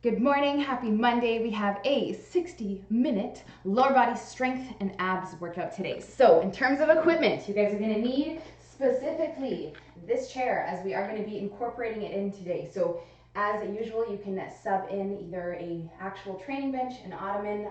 Good morning, happy Monday. We have a 60-minute lower body strength and abs workout today. So in terms of equipment, you guys are gonna need specifically this chair as we are gonna be incorporating it in today. So as usual, you can sub in either a actual training bench, an ottoman,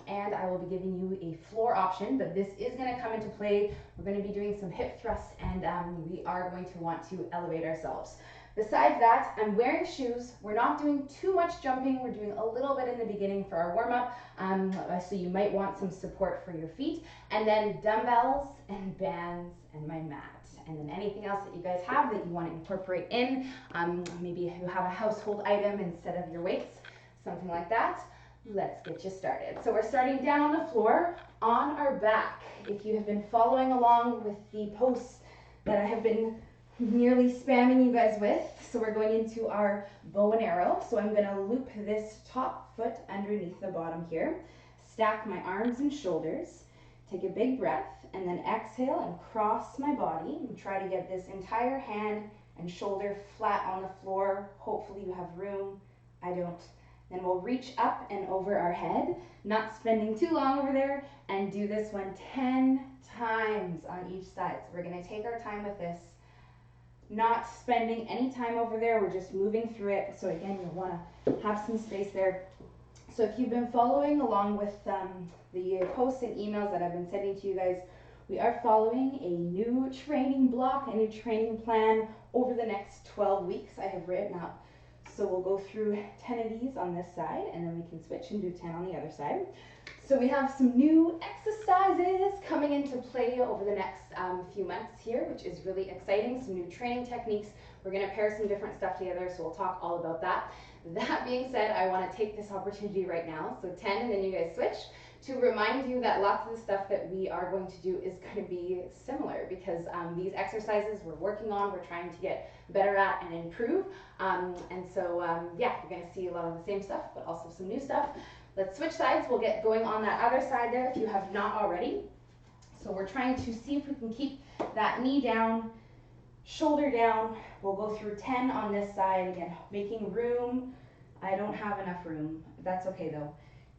and I will be giving you a floor option, but this is gonna come into play. We're gonna be doing some hip thrusts and we are going to want to elevate ourselves. Besides that, I'm wearing shoes. We're not doing too much jumping. We're doing a little bit in the beginning for our warm-up, so you might want some support for your feet. And then dumbbells and bands and my mat. And then anything else that you guys have that you want to incorporate in. Maybe you have a household item instead of your weights, something like that. Let's get you started. So we're starting down on the floor on our back. If you have been following along with the posts that I have been nearly spamming you guys with. So we're going into our bow and arrow. So I'm gonna loop this top foot underneath the bottom here, stack my arms and shoulders, take a big breath, and then exhale and cross my body and try to get this entire hand and shoulder flat on the floor. Hopefully you have room. I don't. Then we'll reach up and over our head, not spending too long over there, and do this one 10 times on each side. So we're gonna take our time with this. Not spending any time over there, we're just moving through it. So again, you'll want to have some space there. So if you've been following along with the posts and emails that I've been sending to you guys, we are following a new training block, a new training plan over the next 12 weeks I have written up. So we'll go through 10 of these on this side, and then we can switch and do 10 on the other side. So we have some new exercises coming into play over the next few months here, which is really exciting. Some new training techniques. We're going to pair some different stuff together, so we'll talk all about that. That being said, I want to take this opportunity right now, so 10 and then you guys switch, to remind you that lots of the stuff that we are going to do is going to be similar because these exercises we're working on, we're trying to get better at and improve. Yeah, you're going to see a lot of the same stuff, but also some new stuff. Let's switch sides. We'll get going on that other side there if you have not already. So we're trying to see if we can keep that knee down, shoulder down. We'll go through 10 on this side. Again, making room. I don't have enough room. That's okay though.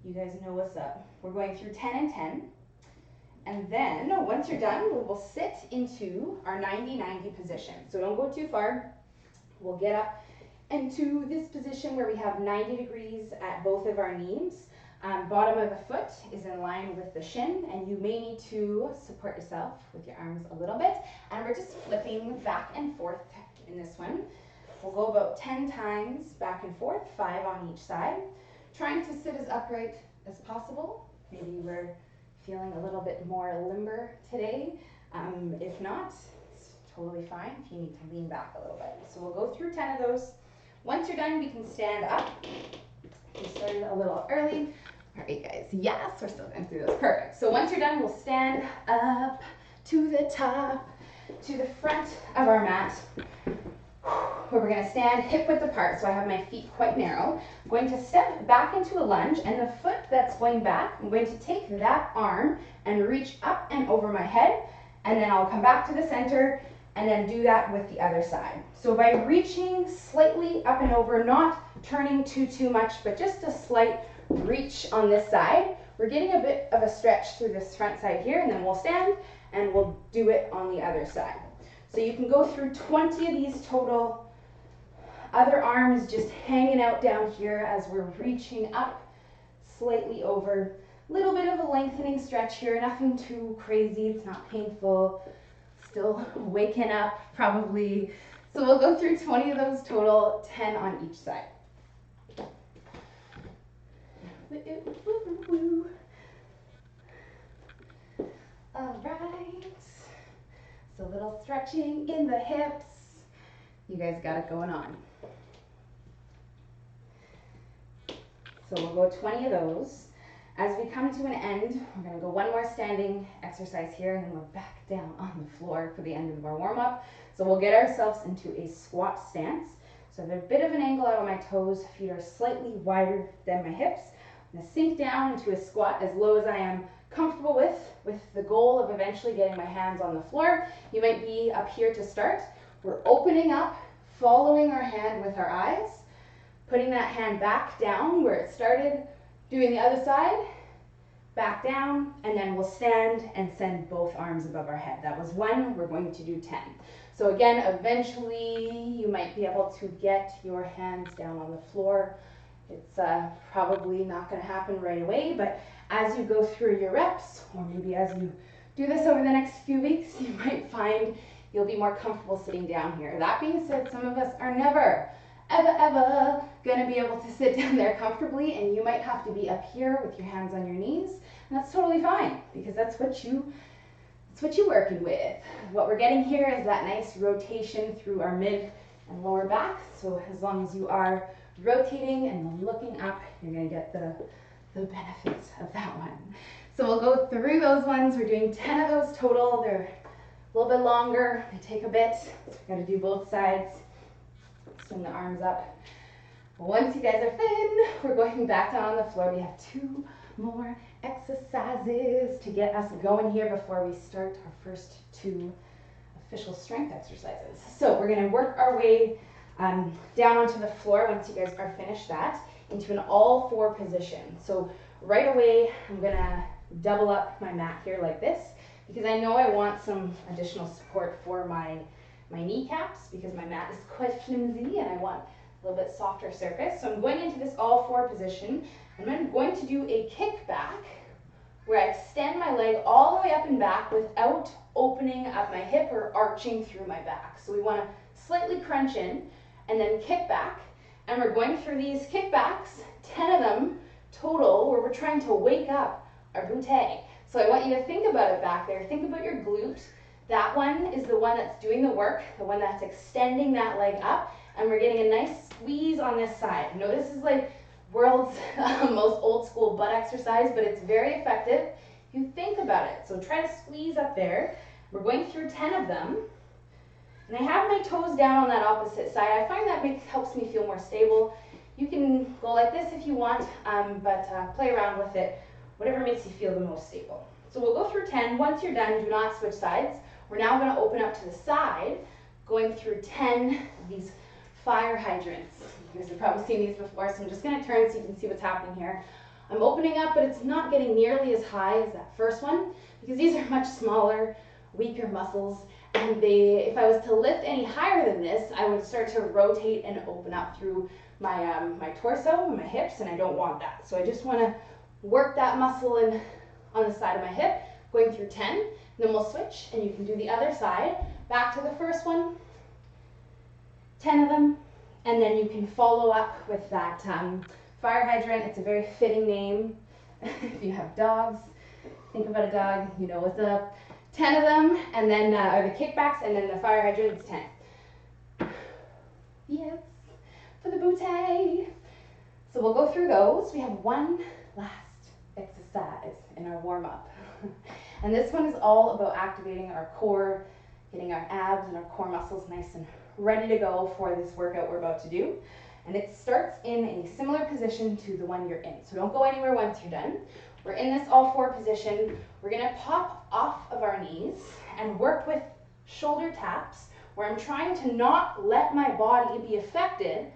You guys know what's up. We're going through 10 and 10. And then once you're done, we will sit into our 90-90 position. So don't go too far. We'll get up into this position where we have 90 degrees at both of our knees. Bottom of the foot is in line with the shin, and you may need to support yourself with your arms a little bit. And we're just flipping back and forth in this one. We'll go about 10 times back and forth, 5 on each side. Trying to sit as upright as possible. Maybe we're feeling a little bit more limber today. If not, it's totally fine if you need to lean back a little bit. So we'll go through 10 of those. Once you're done, we can stand up. We started a little early. All right, guys, yes, we're still going through this. Perfect. So once you're done, we'll stand up to the top, to the front of our mat, where we're going to stand hip width apart. So I have my feet quite narrow. I'm going to step back into a lunge, and the foot that's going back, I'm going to take that arm and reach up and over my head, and then I'll come back to the center and then do that with the other side. So by reaching slightly up and over, not turning too much, but just a slight reach on this side, we're getting a bit of a stretch through this front side here, and then we'll stand and we'll do it on the other side. So you can go through 20 of these total. Other arm is just hanging out down here as we're reaching up, slightly over. Little bit of a lengthening stretch here, nothing too crazy, it's not painful. Still waking up probably. So we'll go through 20 of those total, 10 on each side. All right. So a little stretching in the hips. You guys got it going on. So we'll go 20 of those. As we come to an end, we're going to go one more standing exercise here, and then we're back down on the floor for the end of our warm-up. So we'll get ourselves into a squat stance. So I have a bit of an angle out on my toes. Feet are slightly wider than my hips. I'm going to sink down into a squat as low as I am comfortable with the goal of eventually getting my hands on the floor. You might be up here to start. We're opening up, following our hand with our eyes, putting that hand back down where it started, doing the other side, back down, and then we'll stand and send both arms above our head. That was 1, we're going to do 10. So again, eventually you might be able to get your hands down on the floor. It's probably not going to happen right away, but as you go through your reps, or maybe as you do this over the next few weeks, you might find you'll be more comfortable sitting down here. That being said, some of us are never, ever going to be able to sit down there comfortably, and you might have to be up here with your hands on your knees, and that's totally fine, because that's what you're working with. What we're getting here is that nice rotation through our mid and lower back, so as long as you are rotating and looking up, you're going to get the benefits of that one. So we'll go through those ones. We're doing 10 of those total. They're a little bit longer, they take a bit, so we're going to do both sides. Swing the arms up. Once you guys are fin, we're going back down on the floor. We have 2 more exercises to get us going here before we start our first 2 official strength exercises. So we're going to work our way down onto the floor once you guys are finished that into an all 4 position. So right away, I'm going to double up my mat here like this, because I know I want some additional support for my kneecaps, because my mat is quite flimsy and I want a little bit softer surface. So I'm going into this all 4 position, and I'm going to do a kickback where I extend my leg all the way up and back without opening up my hip or arching through my back. So we want to slightly crunch in and then kick back, and we're going through these kickbacks, 10 of them total, where we're trying to wake up our butte. So I want you to think about it back there. Think about your glute. That one is the one that's doing the work, the one that's extending that leg up, and we're getting a nice squeeze on this side. I know this is like world's most old school butt exercise, but it's very effective. You think about it. So try to squeeze up there. We're going through 10 of them. And I have my toes down on that opposite side. I find that helps me feel more stable. You can go like this if you want, but play around with it, whatever makes you feel the most stable. So we'll go through 10. Once you're done, do not switch sides. We're now going to open up to the side, going through 10 of these fire hydrants. You guys have probably seen these before, so I'm just going to turn so you can see what's happening here. I'm opening up, but it's not getting nearly as high as that first one, because these are much smaller, weaker muscles, and if I was to lift any higher than this, I would start to rotate and open up through my, my torso and my hips, and I don't want that. So I just want to work that muscle in on the side of my hip, going through 10, and then we'll switch, and you can do the other side. Back to the first one, 10 of them, and then you can follow up with that fire hydrant. It's a very fitting name. If you have dogs, think about a dog, you know what's up. 10 of them, and then are the kickbacks, and then the fire hydrant is 10. Yes, for the booty. So we'll go through those. We have one last exercise in our warm-up. And this one is all about activating our core, getting our abs and our core muscles nice and ready to go for this workout we're about to do. And it starts in a similar position to the one you're in. So don't go anywhere once you're done. We're in this all 4 position. We're going to pop off of our knees and work with shoulder taps, where I'm trying to not let my body be affected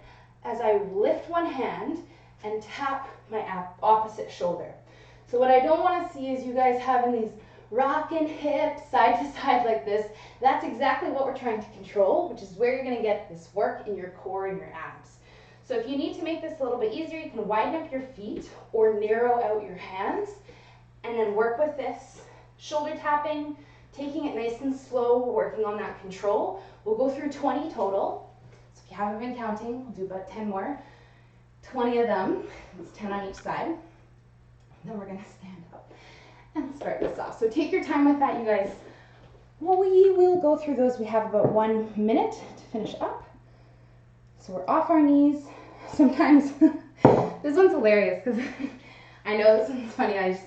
as I lift one hand and tap my opposite shoulder. So what I don't want to see is you guys having these rocking hips side to side like this. That's exactly what we're trying to control, which is where you're going to get this work in your core and your abs. So if you need to make this a little bit easier, you can widen up your feet or narrow out your hands, and then work with this shoulder tapping, taking it nice and slow, working on that control. We'll go through 20 total. So if you haven't been counting, we'll do about 10 more. 20 of them, it's 10 on each side. Then we're going to stand up and start this off. So take your time with that, you guys. Well, we will go through those. We have about 1 minute to finish up. So we're off our knees. Sometimes, this one's hilarious because I know this one's funny. I just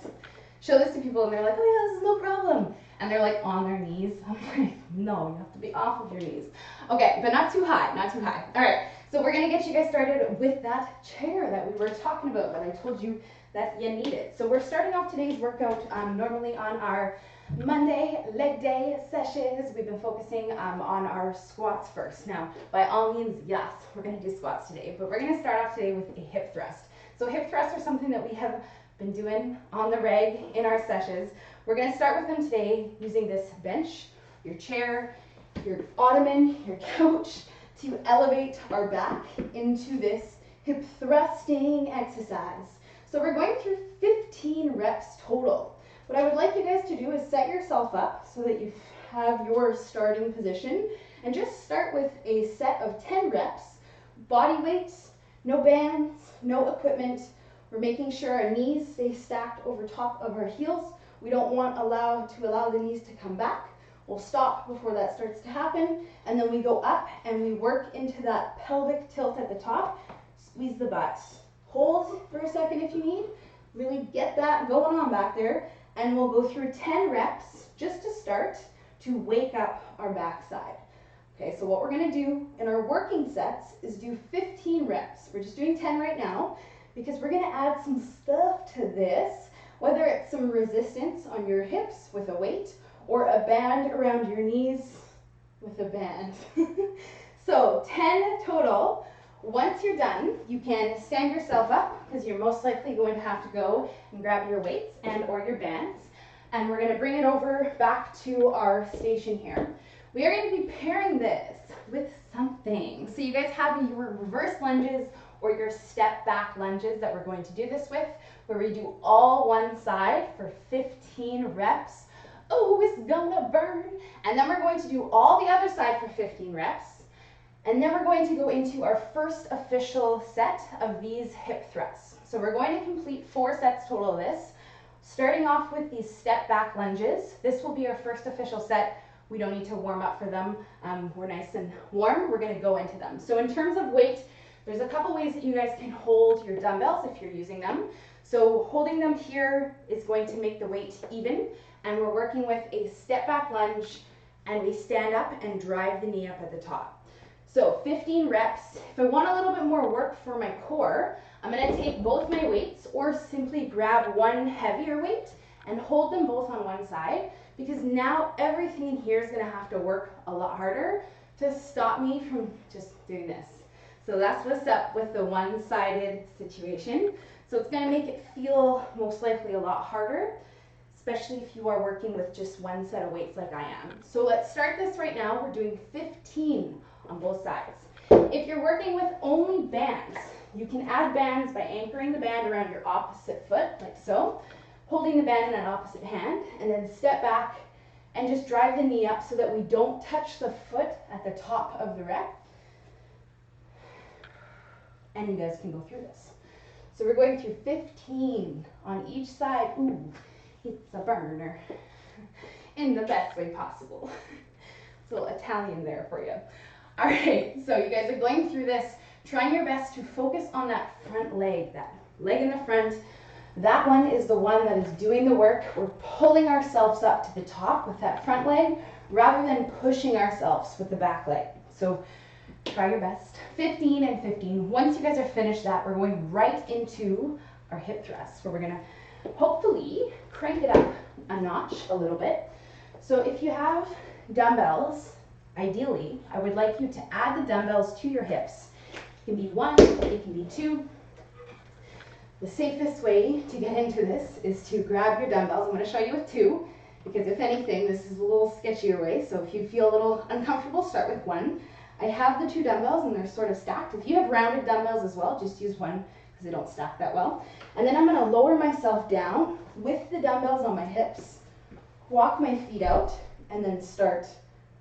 show this to people and they're like, oh yeah, this is no problem. And they're like on their knees. I'm like, no, you have to be off of your knees. Okay, but not too high, not too high. All right, so we're gonna get you guys started with that chair that we were talking about that I told you that you needed. So we're starting off today's workout normally on our Monday, leg day sessions. We've been focusing on our squats first. Now, by all means, yes, we're going to do squats today, but we're going to start off today with a hip thrust. So hip thrusts are something that we have been doing on the reg in our sessions. We're going to start with them today using this bench, your chair, your ottoman, your couch, to elevate our back into this hip thrusting exercise. So we're going through 15 reps total. What I would like you guys to do is set yourself up so that you have your starting position and just start with a set of 10 reps, body weights, no bands, no equipment. We're making sure our knees stay stacked over top of our heels. We don't want to allow the knees to come back. We'll stop before that starts to happen, and then we go up and we work into that pelvic tilt at the top. Squeeze the butt. Hold for a second if you need. Really get that going on back there. And we'll go through 10 reps just to start to wake up our backside. Okay, so what we're going to do in our working sets is do 15 reps. We're just doing 10 right now because we're going to add some stuff to this, whether it's some resistance on your hips with a weight or a band around your knees with a band. So 10 total. Once you're done, you can stand yourself up because you're most likely going to have to go and grab your weights and or your bands. And we're going to bring it over back to our station here. We are going to be pairing this with something. So you guys have your reverse lunges or your step back lunges that we're going to do this with, where we do all one side for 15 reps. Oh, it's gonna burn. And then we're going to do all the other side for 15 reps. And then we're going to go into our first official set of these hip thrusts. So we're going to complete 4 sets total of this, starting off with these step back lunges. This will be our first official set. We don't need to warm up for them. We're nice and warm. We're going to go into them. So in terms of weight, there's a couple ways that you guys can hold your dumbbells if you're using them. So holding them here is going to make the weight even. And we're working with a step back lunge, and we stand up and drive the knee up at the top. So 15 reps. If I want a little bit more work for my core, I'm going to take both my weights or simply grab one heavier weight and hold them both on one side, because now everything in here is going to have to work a lot harder to stop me from just doing this. So that's what's up with the one-sided situation. So it's going to make it feel most likely a lot harder, especially if you are working with just one set of weights like I am. So let's start this right now. We're doing 15 on both sides. If you're working with only bands, you can add bands by anchoring the band around your opposite foot, like so, holding the band in that opposite hand, and then step back and just drive the knee up so that we don't touch the foot at the top of the rep. And you guys can go through this. So we're going through 15 on each side. Ooh, it's a burner in the best way possible. It's a little Italian there for you. All right, so you guys are going through this, trying your best to focus on that front leg, that leg in the front. That one is the one that is doing the work. We're pulling ourselves up to the top with that front leg rather than pushing ourselves with the back leg. So try your best. 15 and 15. Once you guys are finished that, we're going right into our hip thrusts, where we're going to hopefully crank it up a notch a little bit. So if you have dumbbells, ideally, I would like you to add the dumbbells to your hips. It can be 1, it can be 2. The safest way to get into this is to grab your dumbbells. I'm going to show you with 2, because if anything, this is a little sketchier way. So if you feel a little uncomfortable, start with 1. I have the 2 dumbbells and they're sort of stacked. If you have rounded dumbbells as well, just use 1 because they don't stack that well. And then I'm going to lower myself down with the dumbbells on my hips, walk my feet out, and then start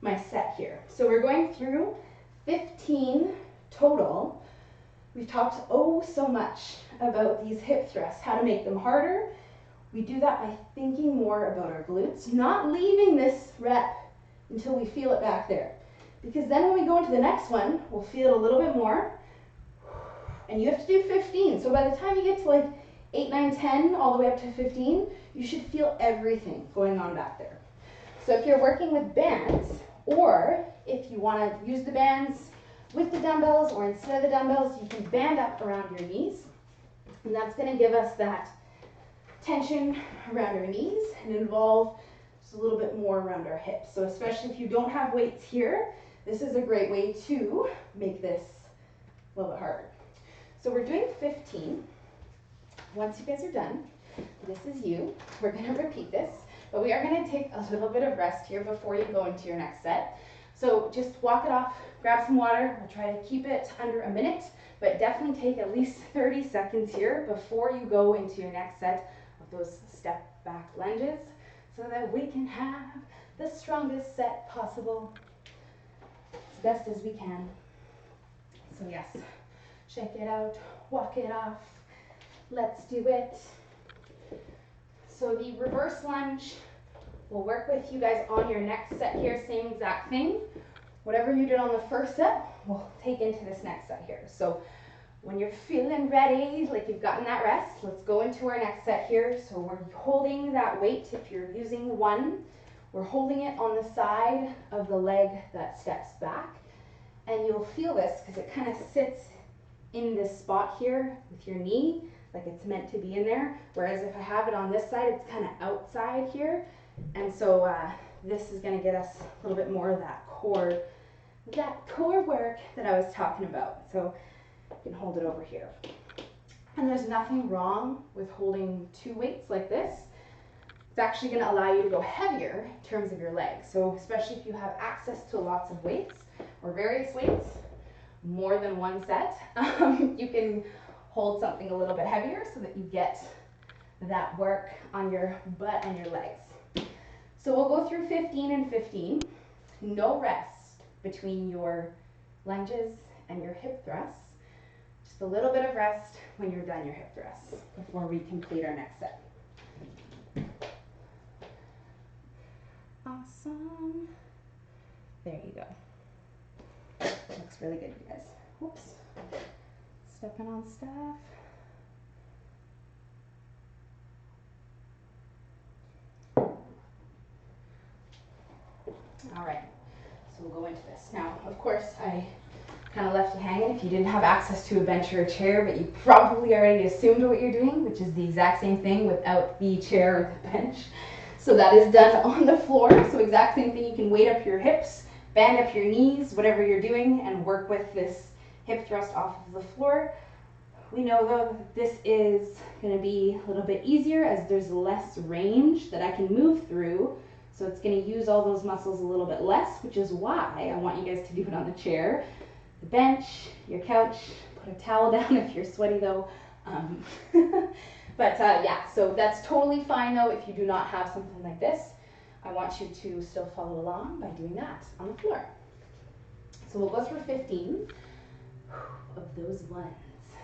my set here. So we're going through 15 total. We've talked so much about these hip thrusts, how to make them harder. We do that by thinking more about our glutes, not leaving this rep until we feel it back there. Because then when we go into the next one, we'll feel it a little bit more. And you have to do 15. So by the time you get to like 8, 9, 10, all the way up to 15, you should feel everything going on back there. So if you're working with bands, or if you want to use the bands with the dumbbells or instead of the dumbbells, you can band up around your knees. And that's going to give us that tension around our knees and involve just a little bit more around our hips. So especially if you don't have weights here, this is a great way to make this a little bit harder. So we're doing 15. Once you guys are done, this is you. We're gonna repeat this, but we are gonna take a little bit of rest here before you go into your next set. So just walk it off, grab some water. We'll try to keep it under a minute, but definitely take at least 30 seconds here before you go into your next set of those step back lunges so that we can have the strongest set possible as best as we can. So yes, check it out, walk it off. Let's do it. So the reverse lunge will work with you guys on your next set here, same exact thing. Whatever you did on the first set, we'll take into this next set here. So when you're feeling ready, like you've gotten that rest, let's go into our next set here. So we're holding that weight. If you're using one, we're holding it on the side of the leg that steps back. And you'll feel this because it kind of sits in this spot here with your knee, like it's meant to be in there. Whereas if I have it on this side, it's kind of outside here. And so this is going to get us a little bit more of that core work that I was talking about. So you can hold it over here. And there's nothing wrong with holding two weights like this. It's actually going to allow you to go heavier in terms of your legs. So especially if you have access to lots of weights or various weights, more than one set, you can hold something a little bit heavier so that you get that work on your butt and your legs. So we'll go through 15 and 15. No rest between your lunges and your hip thrusts. Just a little bit of rest when you're done your hip thrusts before we complete our next set. Awesome. There you go. Looks really good, you guys. Whoops. Stepping on stuff. All right, so we'll go into this. Now, of course, I kind of left you hanging if you didn't have access to a bench or a chair, but you probably already assumed what you're doing, which is the exact same thing without the chair or the bench. So that is done on the floor. So exact same thing, you can weight up your hips, bend up your knees, whatever you're doing, and work with this hip thrust off of the floor. We know though that this is going to be a little bit easier as there's less range that I can move through. So it's going to use all those muscles a little bit less, which is why I want you guys to do it on the chair, the bench, your couch. Put a towel down if you're sweaty though. Yeah, so that's totally fine though if you do not have something like this. I want you to still follow along by doing that on the floor. So we'll go through 15 of those ones.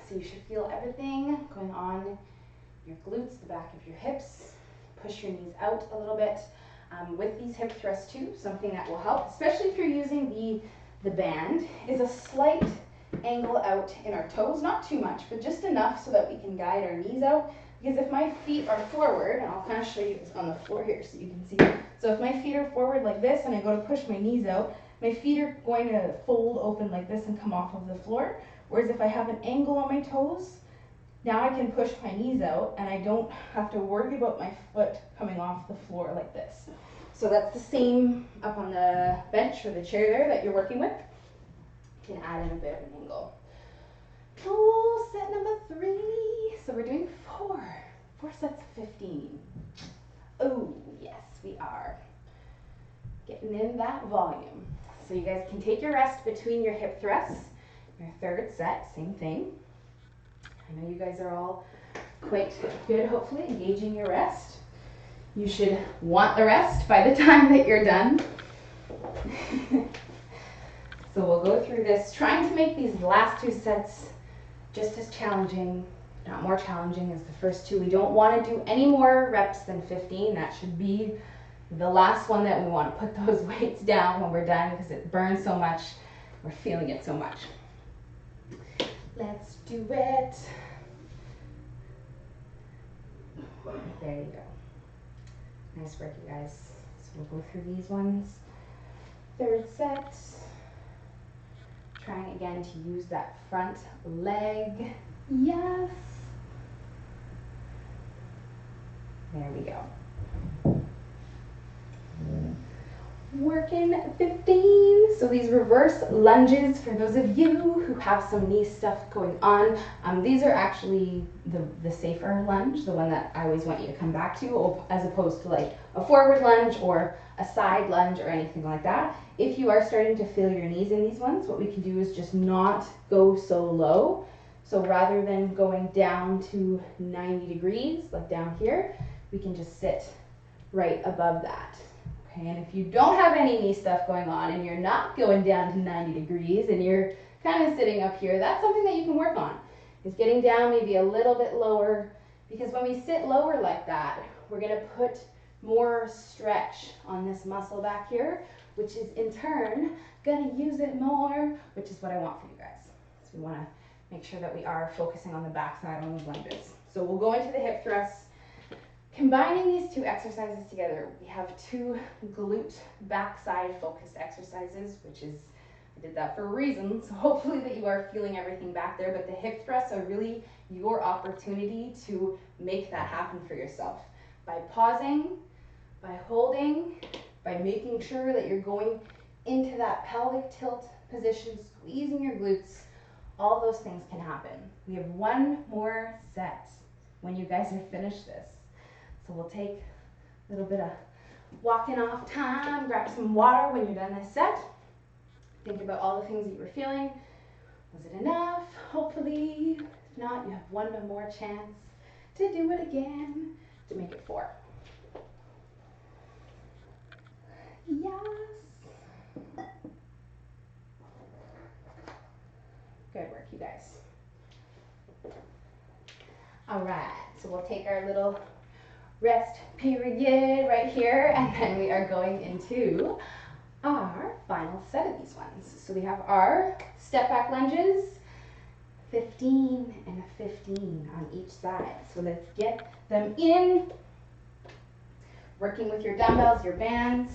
So you should feel everything going on your glutes, the back of your hips. Push your knees out a little bit. With these hip thrusts too, something that will help, especially if you're using the band, is a slight angle out in our toes. Not too much, but just enough so that we can guide our knees out. Because if my feet are forward, and I'll kind of show you this on the floor here so you can see. So if my feet are forward like this and I go to push my knees out, my feet are going to fold open like this and come off of the floor. Whereas if I have an angle on my toes, now I can push my knees out and I don't have to worry about my foot coming off the floor like this. So that's the same up on the bench or the chair there that you're working with. You can add in a bit of an angle. Oh, set number 3. So we're doing 4 sets of 15. Oh, yes, we are. Getting in that volume. So you guys can take your rest between your hip thrusts. Your third set, same thing. I know you guys are all quite good, hopefully, engaging your rest. You should want the rest by the time that you're done. So we'll go through this, trying to make these last 2 sets just as challenging, not more challenging as the first 2. We don't want to do any more reps than 15. That should be the last one that we want to put those weights down when we're done because it burns so much. We're feeling it so much. Let's do it. There you go. Nice work, you guys. So we'll go through these ones. Third set. Trying again to use that front leg. Yes. There we go. Working 15. So these reverse lunges, for those of you who have some knee stuff going on, these are actually the safer lunge, the one that I always want you to come back to, as opposed to like a forward lunge or a side lunge or anything like that. If you are starting to feel your knees in these ones, what we can do is just not go so low. So rather than going down to 90 degrees, like down here, we can just sit right above that. Okay, and if you don't have any knee stuff going on and you're not going down to 90 degrees and you're kind of sitting up here, that's something that you can work on, is getting down maybe a little bit lower, because when we sit lower like that, we're going to put more stretch on this muscle back here, which is in turn going to use it more, which is what I want for you guys. So we want to make sure that we are focusing on the back side on those lunges. So we'll go into the hip thrusts. Combining these two exercises together, we have two glute backside focused exercises, which is, I did that for a reason, so hopefully that you are feeling everything back there, but the hip thrusts are really your opportunity to make that happen for yourself. By pausing, by holding, by making sure that you're going into that pelvic tilt position, squeezing your glutes, all those things can happen. We have one more set when you guys are finished this. So we'll take a little bit of walking off time, grab some water when you're done this set. Think about all the things that you were feeling. Was it enough? Hopefully. If not, you have one more chance to do it again to make it 4. Yes. Good work, you guys. All right, so we'll take our little rest period right here, and then we are going into our final set of these ones. So we have our step back lunges, 15 and 15 on each side. So let's get them in. Working with your dumbbells, your bands.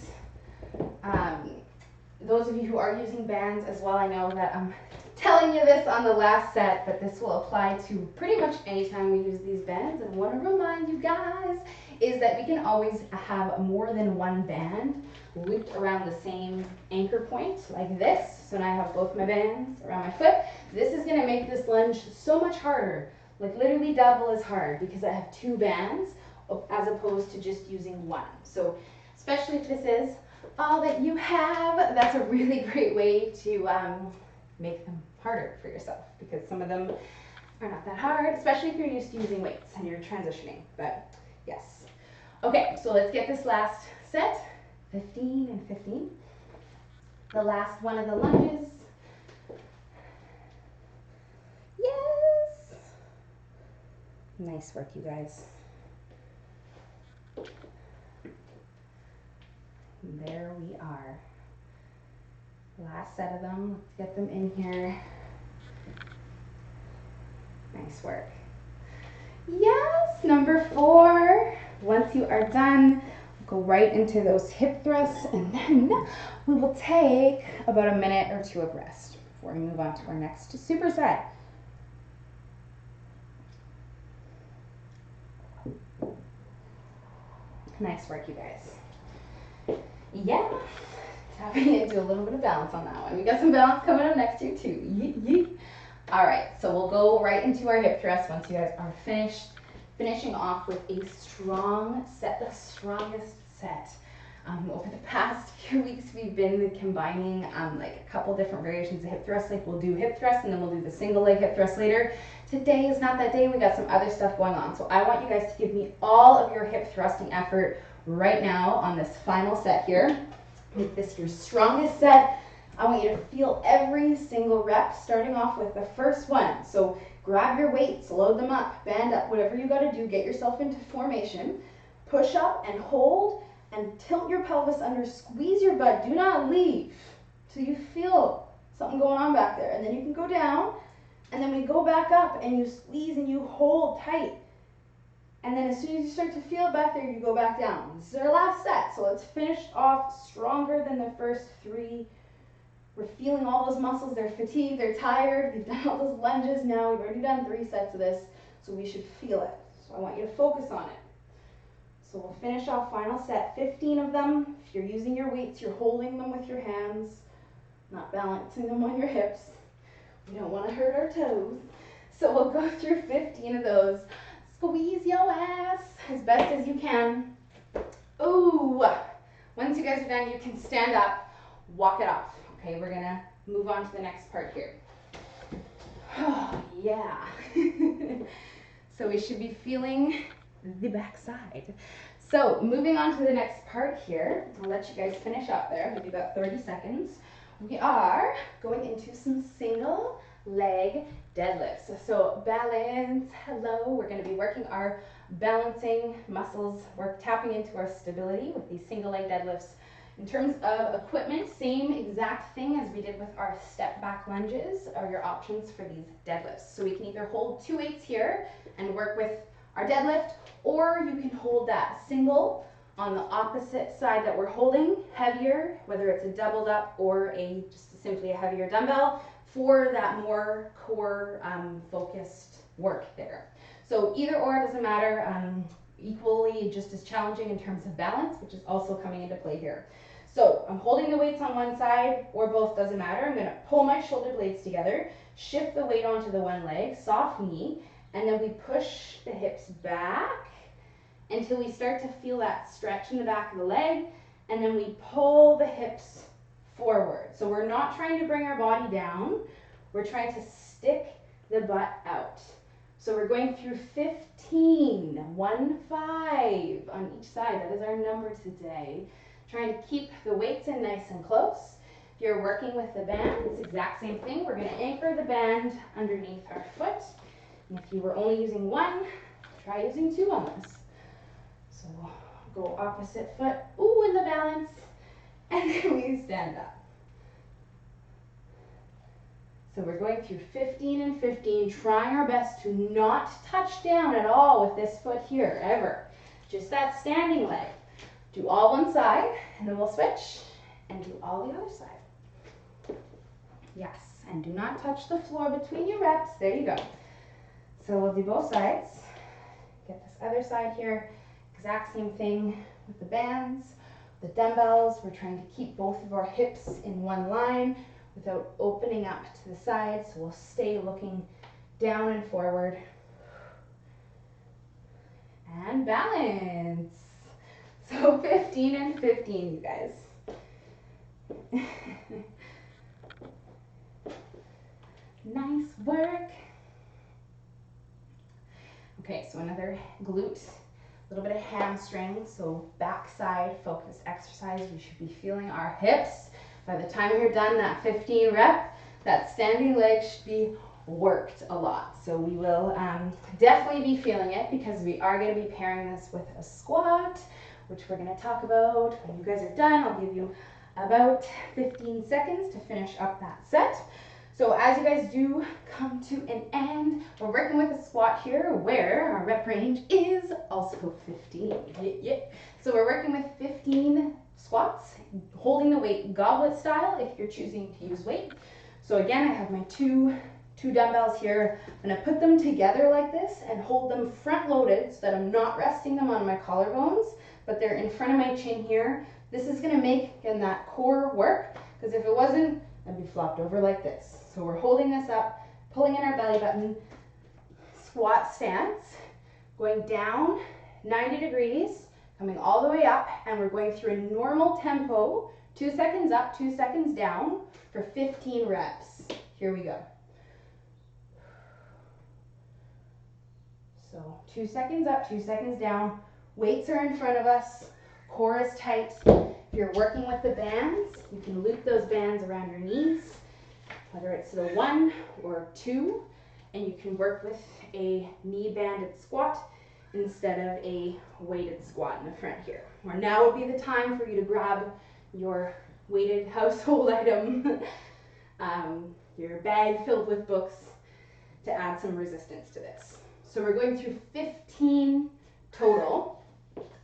Those of you who are using bands as well, I know that I'm telling you this on the last set, but this will apply to pretty much any time we use these bands. And I want to remind you guys is that we can always have more than one band looped around the same anchor point like this. So now I have both my bands around my foot. This is going to make this lunge so much harder, like literally double as hard, because I have 2 bands as opposed to just using one. So especially if this is all that you have, that's a really great way to make them harder for yourself, because some of them are not that hard, especially if you're used to using weights and you're transitioning. But yes. Okay, so let's get this last set, 15 and 15. The last one of the lunges. Yes. Nice work, you guys. And there we are. Last set of them. Let's get them in here. Nice work. Yes, number 4. Once you are done, go right into those hip thrusts, and then we will take about a minute or 2 of rest before we move on to our next superset. Nice work, you guys. Yeah, tapping into a little bit of balance on that one. We got some balance coming up next year too. Yeet, yeet. All right, so we'll go right into our hip thrust once you guys are finishing off with a strong set, the strongest set. Over the past few weeks, we've been combining like a couple different variations of hip thrust. Like we'll do hip thrust and then we'll do the single leg hip thrust later. Today is not that day. We got some other stuff going on. So I want you guys to give me all of your hip thrusting effort right now on this final set here. Make this your strongest set. I want you to feel every single rep, starting off with the first one. So grab your weights, load them up, band up, whatever you got to do, get yourself into formation. Push up and hold and tilt your pelvis under, squeeze your butt. Do not leave till you feel something going on back there. And then you can go down, and then we go back up and you squeeze and you hold tight. And then as soon as you start to feel it back there, you go back down. This is our last set, so let's finish off stronger than the first 3. We're feeling all those muscles, they're fatigued, they're tired. We've done all those lunges now. We've already done 3 sets of this, so we should feel it. So I want you to focus on it. So we'll finish off final set, 15 of them. If you're using your weights, you're holding them with your hands, not balancing them on your hips. We don't want to hurt our toes. So we'll go through 15 of those. Squeeze your ass as best as you can. Ooh, once you guys are done, you can stand up, walk it off. Okay, we're gonna move on to the next part here. Oh, yeah. So we should be feeling the backside. So moving on to the next part here, I'll let you guys finish up there, maybe about 30 seconds. We are going into some single leg deadlifts. So balance, hello, we're going to be working our balancing muscles. We're tapping into our stability with these single leg deadlifts. In terms of equipment, same exact thing as we did with our step back lunges are your options for these deadlifts. So we can either hold 2 weights here and work with our deadlift, or you can hold that single on the opposite side that we're holding, heavier, whether it's a doubled up or just simply a heavier dumbbell for that more core focused work there. So either or, doesn't matter, equally just as challenging in terms of balance, which is also coming into play here. So I'm holding the weights on one side or both, doesn't matter. I'm gonna pull my shoulder blades together, shift the weight onto the one leg, soft knee, and then we push the hips back until we start to feel that stretch in the back of the leg, and then we pull the hips forward. So we're not trying to bring our body down, we're trying to stick the butt out. So we're going through 15, 1-5 on each side. That is our number today. Trying to keep the weights in nice and close. If you're working with the bands, exact same thing. We're going to anchor the band underneath our foot. And if you were only using one, try using 2 on this. So go opposite foot, ooh, in the balance, and then we stand up. So we're going through 15 and 15, trying our best to not touch down at all with this foot here, ever. Just that standing leg. Do all one side, and then we'll switch, and do all the other side. Yes, and do not touch the floor between your reps. There you go. So we'll do both sides. Get this other side here. Exact same thing with the bands, the dumbbells. We're trying to keep both of our hips in one line without opening up to the side. So we'll stay looking down and forward. And balance. So 15 and 15, you guys. Nice work. Okay, so another glute, a little bit of hamstring, so backside focus exercise. We should be feeling our hips. By the time you're done that 15 rep, that standing leg should be worked a lot. So we will definitely be feeling it because we are going to be pairing this with a squat, which we're going to talk about. When you guys are done, I'll give you about 15 seconds to finish up that set. So as you guys do come to an end, we're working with a squat here where our rep range is also 15. Yeah. So we're working with 15 squats, holding the weight goblet style if you're choosing to use weight. So again, I have my two dumbbells here. I'm going to put them together like this and hold them front loaded so that I'm not resting them on my collarbones, but they're in front of my chin here. This is going to make, again, that core work, because if it wasn't, I'd be flopped over like this. So we're holding this up, pulling in our belly button, squat stance, going down 90 degrees, coming all the way up, and we're going through a normal tempo, 2 seconds up, 2 seconds down for 15 reps. Here we go. So 2 seconds up, 2 seconds down. Weights are in front of us, core is tight. If you're working with the bands, you can loop those bands around your knees, whether it's the 1 or 2, and you can work with a knee banded squat instead of a weighted squat in the front here. Or now would be the time for you to grab your weighted household item, your bag filled with books, to add some resistance to this. So we're going through 15 total,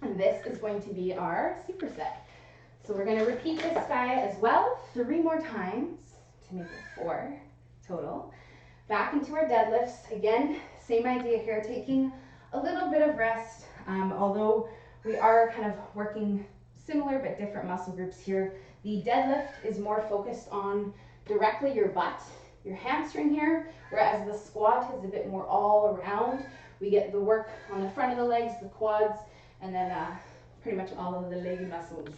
and this is going to be our superset. So we're going to repeat this guy as well 3 more times to make it 4 total. Back into our deadlifts. Again, same idea here, taking a little bit of rest. Although we are kind of working similar but different muscle groups here. The deadlift is more focused on directly your butt, your hamstring here, whereas the squat is a bit more all around. We get the work on the front of the legs, the quads, and then pretty much all of the leg muscles.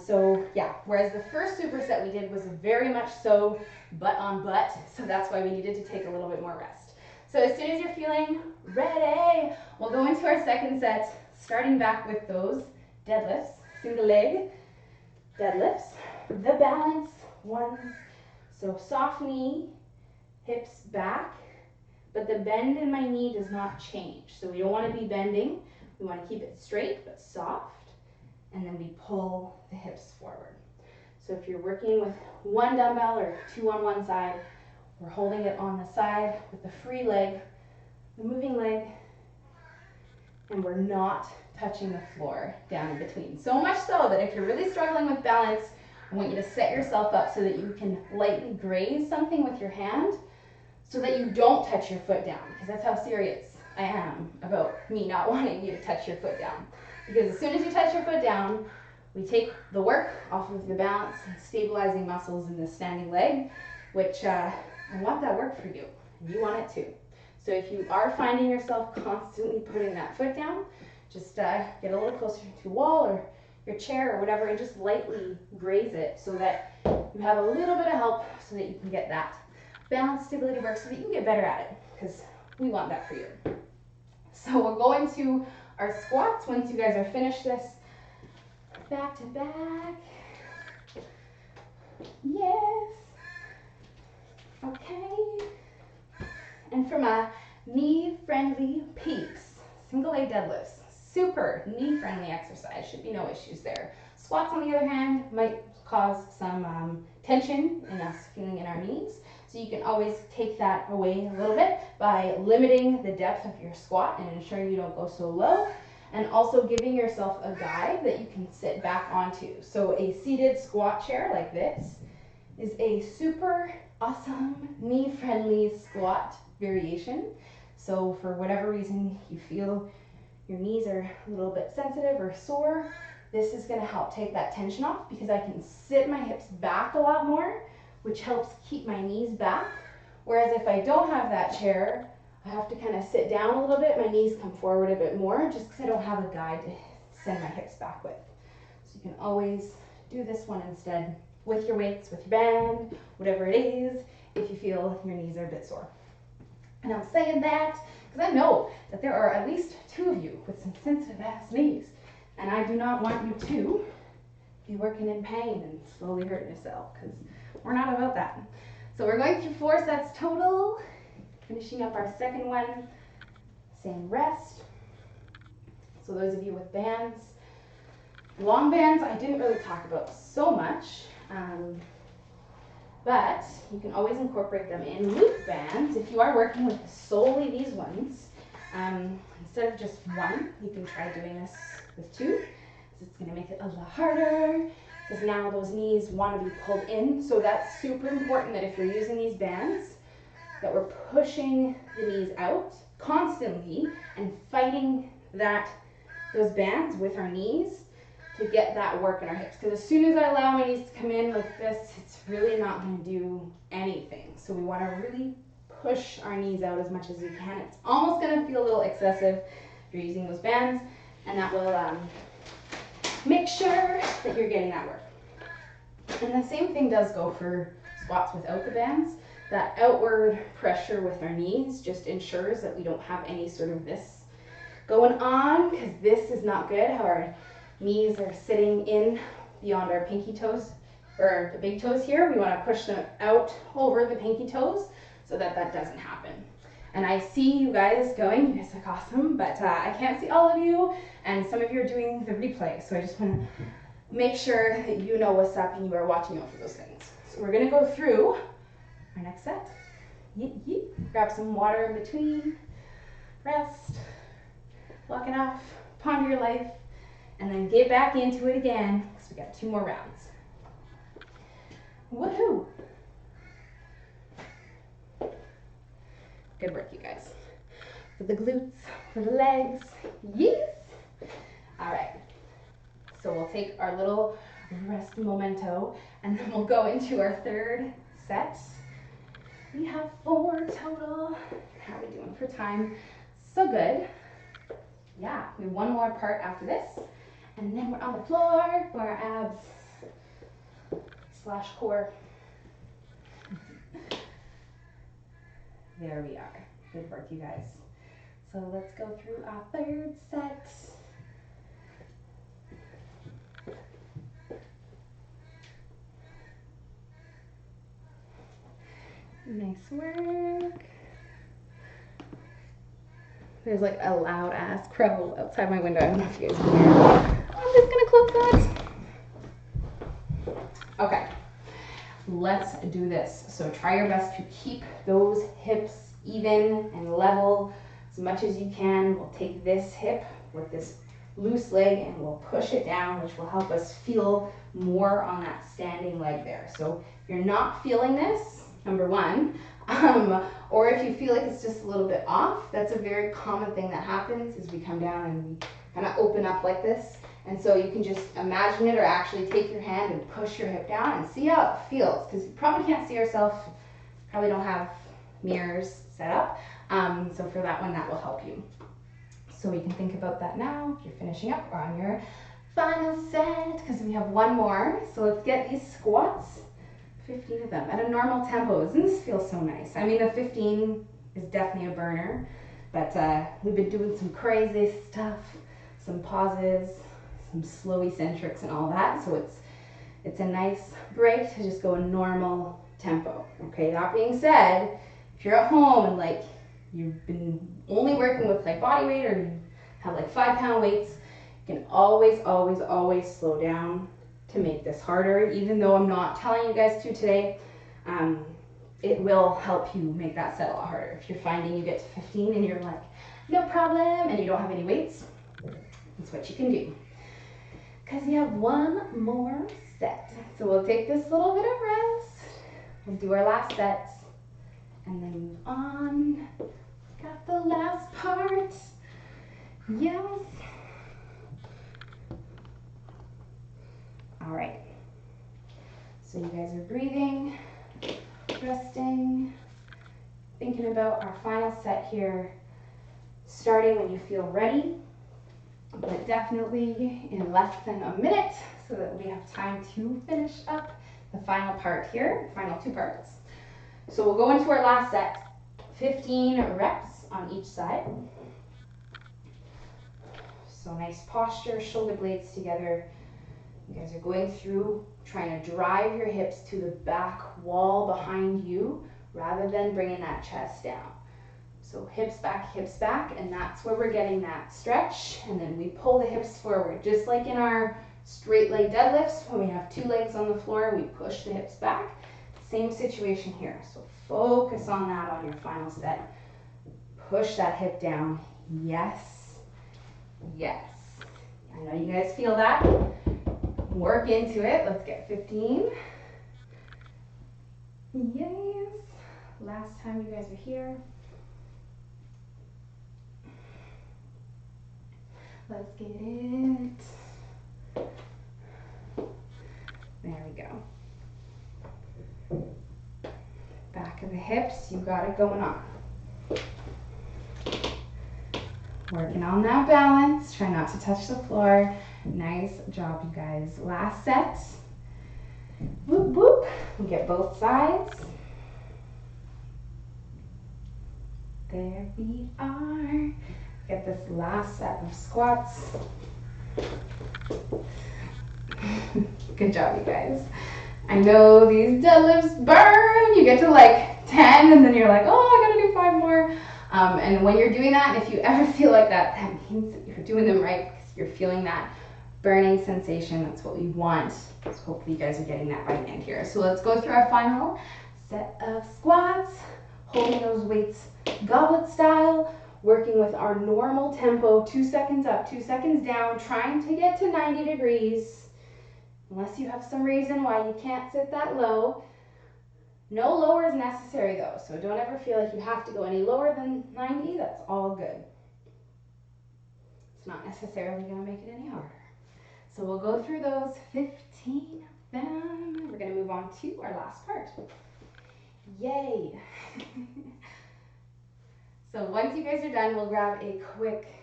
So yeah, whereas the first superset we did was very much so butt on butt, so that's why we needed to take a little bit more rest. So as soon as you're feeling ready, we'll go into our second set, starting back with those deadlifts, single leg deadlifts, the balance ones. So soft knee, hips back, but the bend in my knee does not change. So we don't want to be bending. We want to keep it straight but soft, and then we pull the hips forward. So if you're working with one dumbbell or two on one side, we're holding it on the side with the free leg, the moving leg, and we're not touching the floor down in between. So much so that if you're really struggling with balance, I want you to set yourself up so that you can lightly graze something with your hand so that you don't touch your foot down, because that's how serious I am about me not wanting you to touch your foot down. Because as soon as you touch your foot down, we take the work off of the balance and stabilizing muscles in the standing leg, which I want that work for you, and you want it too. So if you are finding yourself constantly putting that foot down, just get a little closer to a wall or your chair or whatever, and just lightly graze it so that you have a little bit of help so that you can get that balance stability work so that you can get better at it, because we want that for you. So we'll go into our squats once you guys are finished this. Back to back. Yes. Okay. And from a knee-friendly peaks, single leg deadlifts, super knee-friendly exercise, should be no issues there. Squats, on the other hand, might cause some tension in us feeling in our knees. So you can always take that away a little bit by limiting the depth of your squat and ensuring you don't go so low, and also giving yourself a guide that you can sit back onto. So a seated squat chair like this is a super awesome knee-friendly squat variation. So for whatever reason you feel your knees are a little bit sensitive or sore, this is going to help take that tension off, because I can sit my hips back a lot more, which helps keep my knees back. Whereas if I don't have that chair, I have to kind of sit down a little bit, my knees come forward a bit more, just because I don't have a guide to send my hips back with. So you can always do this one instead with your weights, with your band, whatever it is, if you feel your knees are a bit sore. And I'm saying that because I know that there are at least two of you with some sensitive ass knees, and I do not want you to be working in pain and slowly hurting yourself, because we're not about that. So we're going through 4 sets total, finishing up our second one, same rest. So those of you with bands, long bands I didn't really talk about so much, but you can always incorporate them in loop bands. If you are working with solely these ones, instead of just one, you can try doing this with 2. It's going to make it a little harder, because now those knees want to be pulled in. So that's super important, that if you're using these bands, that we're pushing the knees out constantly and fighting those bands with our knees to get that work in our hips. Because as soon as I allow my knees to come in like this, it's really not going to do anything. So we want to really push our knees out as much as we can. It's almost going to feel a little excessive if you're using those bands, and that will make sure that you're getting that work. And the same thing does go for squats without the bands. That outward pressure with our knees just ensures that we don't have any sort of this going on, because this is not good, how our knees are sitting in beyond our pinky toes, or the big toes here. We want to push them out over the pinky toes so that that doesn't happen. And I see you guys going, you guys look awesome, but I can't see all of you, and some of you are doing the replay, so I just want to make sure that you know what's up and you are watching out for those things. So we're going to go through our next set. Yeet, yeet. Grab some water in between, rest, walk it off, ponder your life, and then get back into it again, because we got 2 more rounds. Woohoo! Good work, you guys. For the glutes, for the legs, yes! All right, so we'll take our little rest memento and then we'll go into our third set. We have 4 total. How are we doing for time? So good. Yeah, we have 1 more part after this. And then we're on the floor for our abs / core. There we are. Good work, you guys. So let's go through our third set. Nice work. There's like a loud ass crow outside my window. I don't know if you guys can hear it. I'm just gonna close that. Okay, let's do this. So try your best to keep those hips even and level as much as you can. We'll take this hip with this loose leg and we'll push it down, which will help us feel more on that standing leg there. So if you're not feeling this, number 1, or if you feel like it's just a little bit off, that's a very common thing that happens is we come down and we kind of open up like this. And so you can just imagine it or actually take your hand and push your hip down and see how it feels, because you probably can't see yourself, probably don't have mirrors set up. So for that one, that will help you. So you can think about that now if you're finishing up or on your final set, because we have 1 more. So let's get these squats, 15 of them at a normal tempo. Doesn't this feel so nice? I mean, the 15 is definitely a burner, but we've been doing some crazy stuff, some pauses, some slow eccentrics and all that. So it's a nice break to just go a normal tempo. Okay, that being said, if you're at home and like you've been only working with like body weight or you have like 5-pound weights, you can always slow down to make this harder. Even though I'm not telling you guys to today, it will help you make that set a lot harder. If you're finding you get to 15 and you're like, no problem, and you don't have any weights, that's what you can do. Because you have 1 more set. So we'll take this little bit of rest. We'll do our last set and then move on. Got the last part. Yes. All right. So you guys are breathing, resting, thinking about our final set here, starting when you feel ready, but definitely in less than a minute so that we have time to finish up the final part here, final 2 parts. So we'll go into our last set, 15 reps on each side. So nice posture, shoulder blades together. You guys are going through trying to drive your hips to the back wall behind you rather than bringing that chest down. So hips back, and that's where we're getting that stretch. And then we pull the hips forward, just like in our straight leg deadlifts. When we have 2 legs on the floor, we push the hips back. Same situation here. So focus on that on your final set. Push that hip down. Yes. Yes. I know you guys feel that. Work into it. Let's get 15. Yes. Last time you guys were here. Let's get it. There we go. Back of the hips, you got it going on. Working on that balance. Try not to touch the floor. Nice job, you guys. Last set. Whoop, whoop. We get both sides. There we are. Get this last set of squats. Good job, you guys. I know these deadlifts burn. You get to like 10 and then you're like, oh, I gotta do 5 more. And when you're doing that, if you ever feel like that, that means that you're doing them right because you're feeling that burning sensation. That's what we want. So hopefully you guys are getting that by the end here. So let's go through our final set of squats, holding those weights goblet style, working with our normal tempo, 2 seconds up, 2 seconds down, trying to get to 90 degrees. Unless you have some reason why you can't sit that low. No lower is necessary though, so don't ever feel like you have to go any lower than 90. That's all good. It's not necessarily going to make it any harder. So we'll go through those 15 of them. We're going to move on to our last part. Yay! So once you guys are done, we'll grab a quick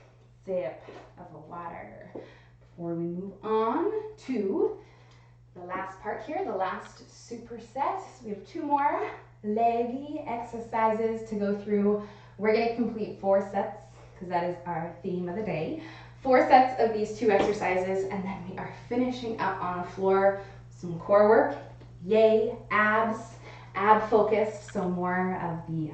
sip of water before we move on to the last part here, the last superset. So we have 2 more leggy exercises to go through. We're going to complete 4 sets because that is our theme of the day. 4 sets of these 2 exercises, and then we are finishing up on the floor. Some core work, yay, abs, ab focused, so more of the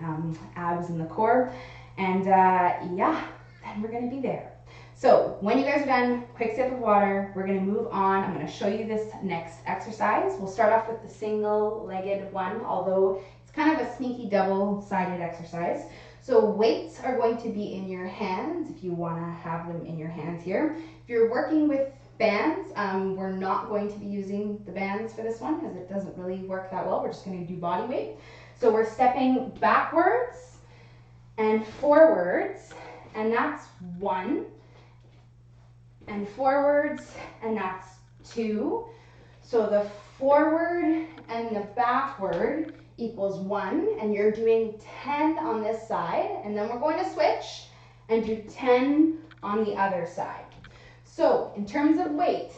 abs in the core. And yeah, then we're going to be there. So when you guys are done, quick sip of water, we're going to move on. I'm going to show you this next exercise. We'll start off with the single-legged one, although it's kind of a sneaky double-sided exercise. So weights are going to be in your hands if you want to have them in your hands here. If you're working with bands, we're not going to be using the bands for this one because it doesn't really work that well. We're just going to do body weight. So we're stepping backwards and forwards, and that's 1. And forwards, and that's 2. So the forward and the backward equals 1, and you're doing 10 on this side, and then we're going to switch and do 10 on the other side. So in terms of weight,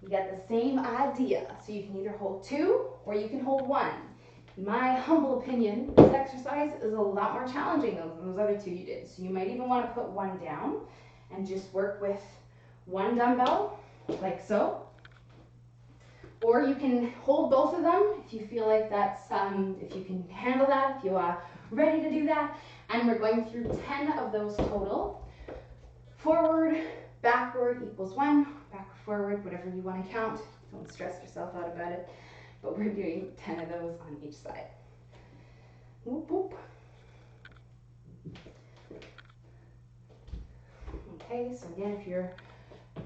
you get the same idea. So you can either hold 2 or you can hold 1. In my humble opinion, this exercise is a lot more challenging than those other 2 you did. So you might even want to put 1 down and just work with 1 dumbbell, like so. Or you can hold both of them if you feel like that's, if you can handle that, if you are ready to do that. And we're going through 10 of those total. Forward, backward equals 1, backward, forward, whatever you want to count. Don't stress yourself out about it. But we're doing 10 of those on each side. Whoop, whoop. Okay, so again, if you're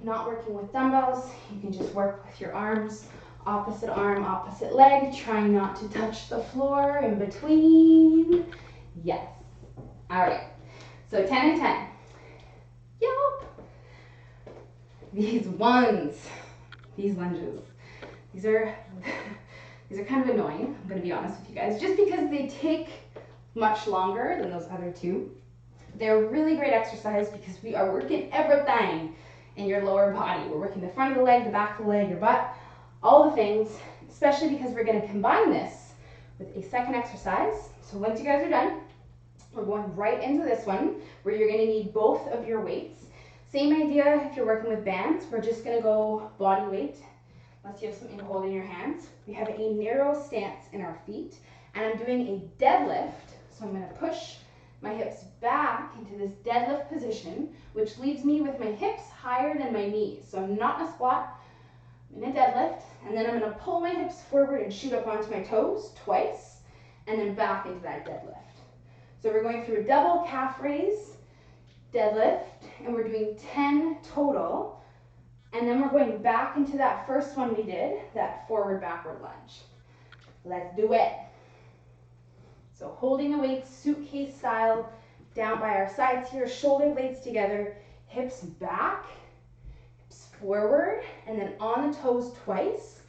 not working with dumbbells, you can just work with your arms, opposite arm, opposite leg, trying not to touch the floor in between. Yes. All right. So 10 and 10. Yup. These ones, these lunges, these are kind of annoying, I'm going to be honest with you guys, just because they take much longer than those other 2. They're a really great exercise because we are working everything in your lower body. We're working the front of the leg, the back of the leg, your butt, all the things, especially because we're going to combine this with a second exercise. So once you guys are done, we're going right into this one where you're going to need both of your weights. Same idea if you're working with bands. We're just going to go body weight. Unless you have something to hold in your hands. We have a narrow stance in our feet, and I'm doing a deadlift. So I'm going to push my hips back into this deadlift position, which leaves me with my hips higher than my knees. So I'm not in a squat, I'm in a deadlift, and then I'm going to pull my hips forward and shoot up onto my toes twice, and then back into that deadlift. So we're going through a double calf raise, deadlift, and we're doing 10 total. And then we're going back into that first one we did, that forward backward lunge. Let's do it. So holding the weights suitcase style down by our sides here, shoulder blades together, hips back, hips forward, and then on the toes twice.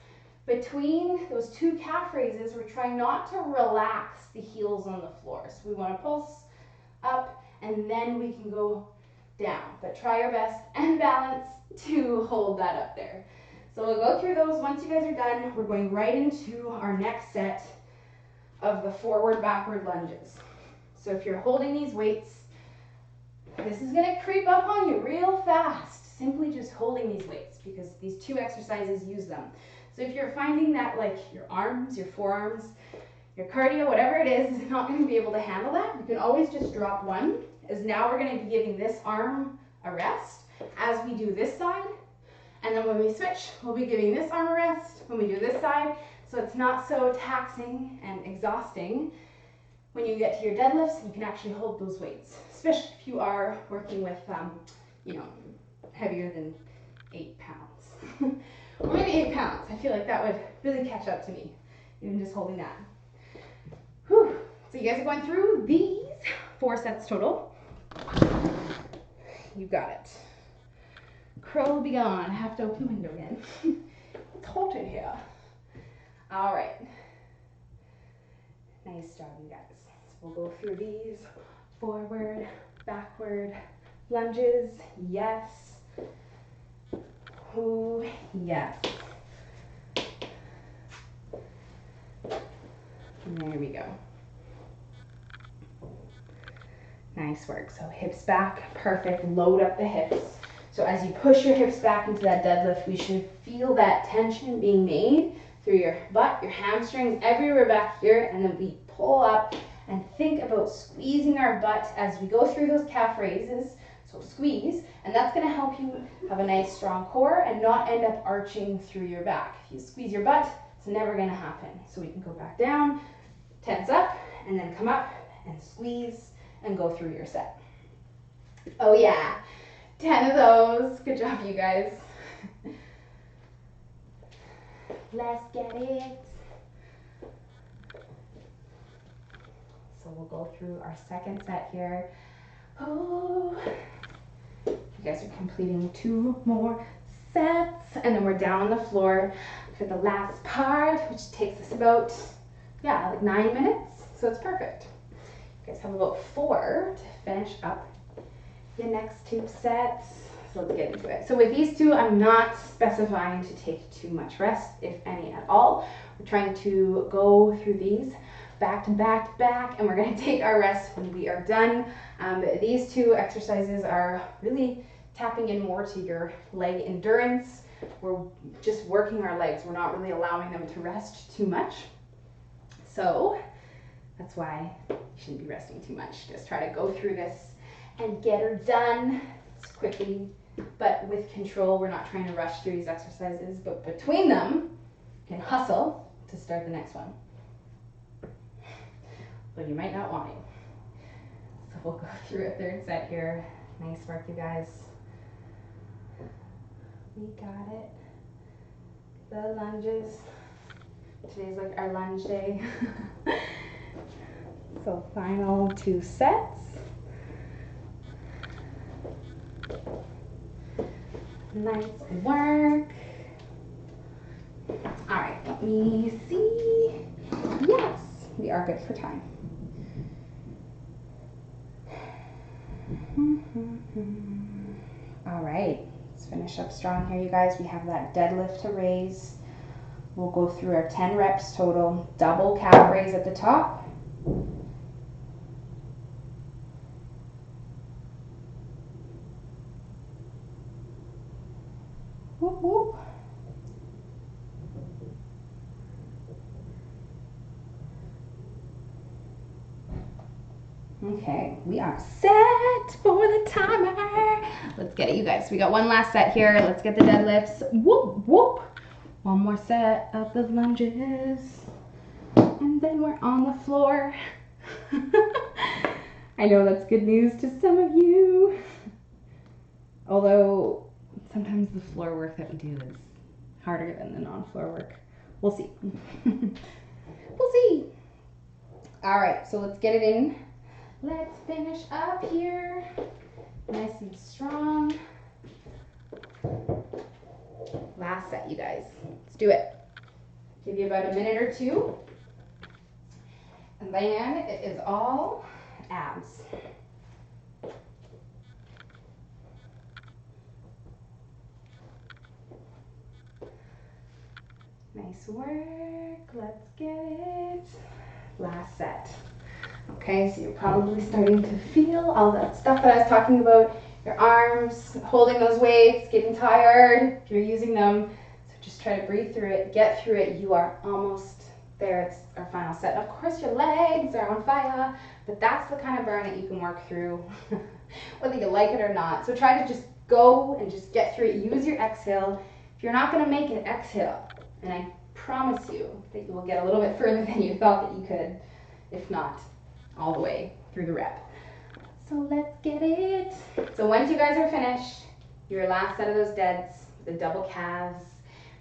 Between those 2 calf raises, we're trying not to relax the heels on the floor. So we want to pulse up, and then we can go down. But try your best and balance to hold that up there. So we'll go through those. Once you guys are done, we're going right into our next set of the forward backward lunges. So if you're holding these weights, this is going to creep up on you real fast, simply just holding these weights, because these 2 exercises use them. So if you're finding that like your arms, your forearms, your cardio, whatever it is not going to be able to handle that, you can always just drop 1, as now we're going to be giving this arm a rest as we do this side, and then when we switch, we'll be giving this arm a rest when we do this side, so it's not so taxing and exhausting when you get to your deadlifts and you can actually hold those weights, especially if you are working with, you know, heavier than 8 pounds. Or maybe 8 pounds. I feel like that would really catch up to me, even just holding that. Whew. So you guys are going through these 4 sets total. You got it. crow be gone. I have to open the window again. It's hot in here. All right. Nice job, you guys. So we'll go through these. Forward, backward, lunges. Yes. Ooh, yes. And there we go. Nice work. So hips back, perfect. Load up the hips. So as you push your hips back into that deadlift, we should feel that tension being made through your butt, your hamstrings, everywhere back here, and then we pull up and think about squeezing our butt as we go through those calf raises. So squeeze, and that's going to help you have a nice strong core and not end up arching through your back. If you squeeze your butt, it's never going to happen. So we can go back down, tense up, and then come up and squeeze and go through your set. Oh yeah, 10 of those. Good job, you guys. Let's get it. So we'll go through our second set here. Oh, you guys are completing 2 more sets, and then we're down on the floor for the last part, which takes us about, yeah, like 9 minutes. So it's perfect. You guys have about 4 to finish up the next 2 sets. So let's get into it. So with these 2, I'm not specifying to take too much rest, if any at all. We're trying to go through these back to back to back, and we're going to take our rest when we are done. These 2 exercises are really tapping in more to your leg endurance. We're just working our legs. We're not really allowing them to rest too much. So that's why you shouldn't be resting too much. Just try to go through this and get her done as quickly, but with control. We're not trying to rush through these exercises, but between them, you can hustle to start the next one. But you might not want to. So we'll go through a 3rd set here. Nice work, you guys. We got it. The lunges. Today's like our lunge day. So final 2 sets. Nice work. All right, let me see. Yes, we are good for time. All right, let's finish up strong here, you guys. We have that deadlift to raise. We'll go through our 10 reps total, double calf raise at the top. Whoop, whoop. Okay, we are set for the timer. Let's get it, you guys. We got 1 last set here. Let's get the deadlifts. Whoop, whoop. 1 more set of the lunges. And then we're on the floor. I know that's good news to some of you. Although sometimes the floor work that we do is harder than the non-floor work. We'll see. We'll see. All right, so let's get it in. Let's finish up here. Nice and strong. Last set, you guys. Let's do it. Give you about a minute or 2. And then it is all abs. Nice work. Let's get it. Last set. Okay, so you're probably starting to feel all that stuff that I was talking about. Your arms, holding those weights, getting tired if you're using them. So just try to breathe through it, get through it. You are almost there. It's our final set. Of course, your legs are on fire, but that's the kind of burn that you can work through, whether you like it or not. So try to just go and just get through it. Use your exhale. If you're not going to make it, exhale. And I promise you that you will get a little bit further than you thought that you could, if not all the way through the rep. So let's get it. So once you guys are finished, your last set of those deads, the double calves,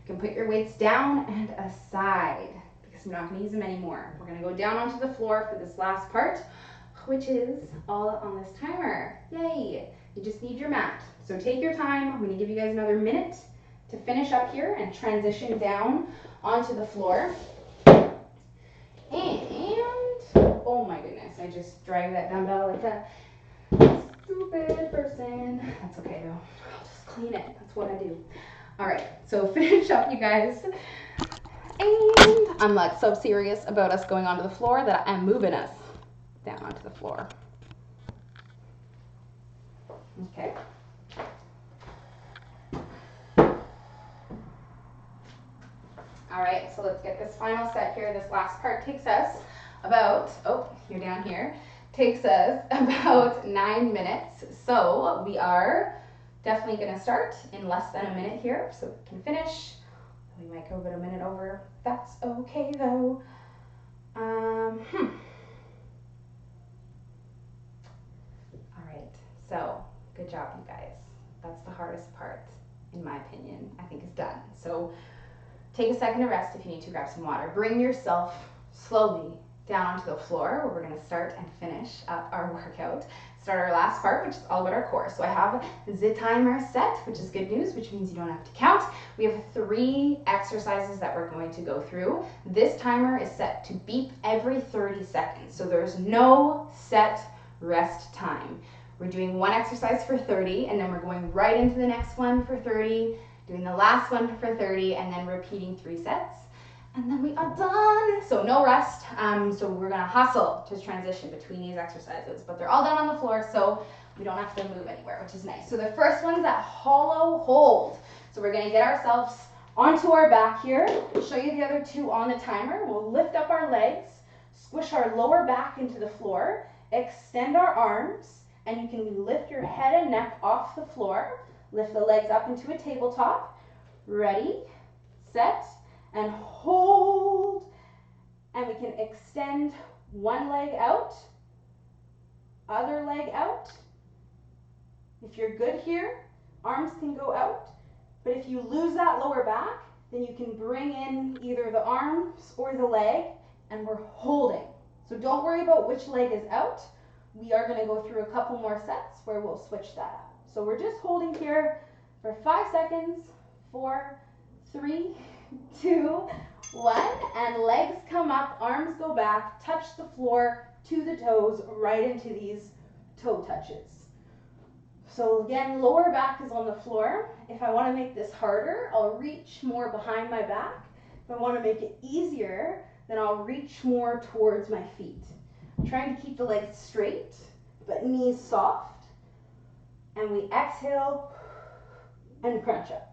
you can put your weights down and aside because we're not going to use them anymore. We're going to go down onto the floor for this last part, which is all on this timer. Yay! You just need your mat. So take your time. I'm going to give you guys another minute to finish up here and transition down onto the floor. And, oh my goodness, I just dragged that dumbbell like a stupid person. That's okay though. I'll just clean it. That's what I do. All right, so finish up, you guys. And I'm like so serious about us going onto the floor that I'm moving us down onto the floor. Okay. All right, so let's get this final set here. This last part takes us about, oh, you're down here, takes us about 9 minutes. So we are definitely gonna start in less than a minute here so we can finish. We might go about a minute over. That's okay though. All right, so good job, you guys. That's the hardest part, in my opinion, I think is done. So take a second to rest if you need to, grab some water. Bring yourself slowly down onto the floor where we're gonna start and finish up our workout. Start our last part, which is all about our core. So I have the timer set, which is good news, which means you don't have to count. We have 3 exercises that we're going to go through. This timer is set to beep every 30 seconds. So there's no set rest time. We're doing 1 exercise for 30, and then we're going right into the next one for 30, doing the last one for 30, and then repeating 3 sets. And then we are done. So no rest. So we're gonna hustle to transition between these exercises, but they're all done on the floor, so we don't have to move anywhere, which is nice. So the first one's that hollow hold. So we're gonna get ourselves onto our back here. I'll show you the other 2 on the timer. We'll lift up our legs, squish our lower back into the floor, extend our arms, and you can lift your head and neck off the floor. Lift the legs up into a tabletop. Ready, set, and hold. And we can extend one leg out, other leg out. If you're good here, arms can go out. But if you lose that lower back, then you can bring in either the arms or the leg, and we're holding. So don't worry about which leg is out. We are going to go through a couple more sets where we'll switch that up. So we're just holding here for 5 seconds. 4, 3, 2, 1, and legs come up, arms go back, touch the floor to the toes, right into these toe touches. So again, lower back is on the floor. If I want to make this harder, I'll reach more behind my back. If I want to make it easier, then I'll reach more towards my feet. I'm trying to keep the legs straight, but knees soft. And we exhale and crunch up.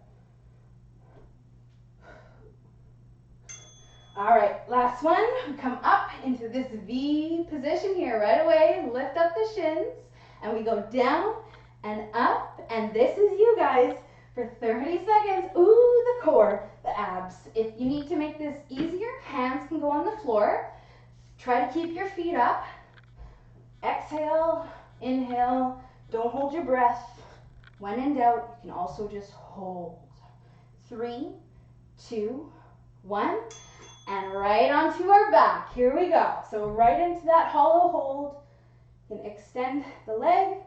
All right, last one. Come up into this V position here right away. Lift up the shins, and we go down and up. And this is you guys for 30 seconds. Ooh, the core, the abs. If you need to make this easier, hands can go on the floor. Try to keep your feet up. Exhale, inhale. Don't hold your breath. When in doubt, you can also just hold. 3, 2, 1. And right onto our back. Here we go. So right into that hollow hold. You can extend the leg,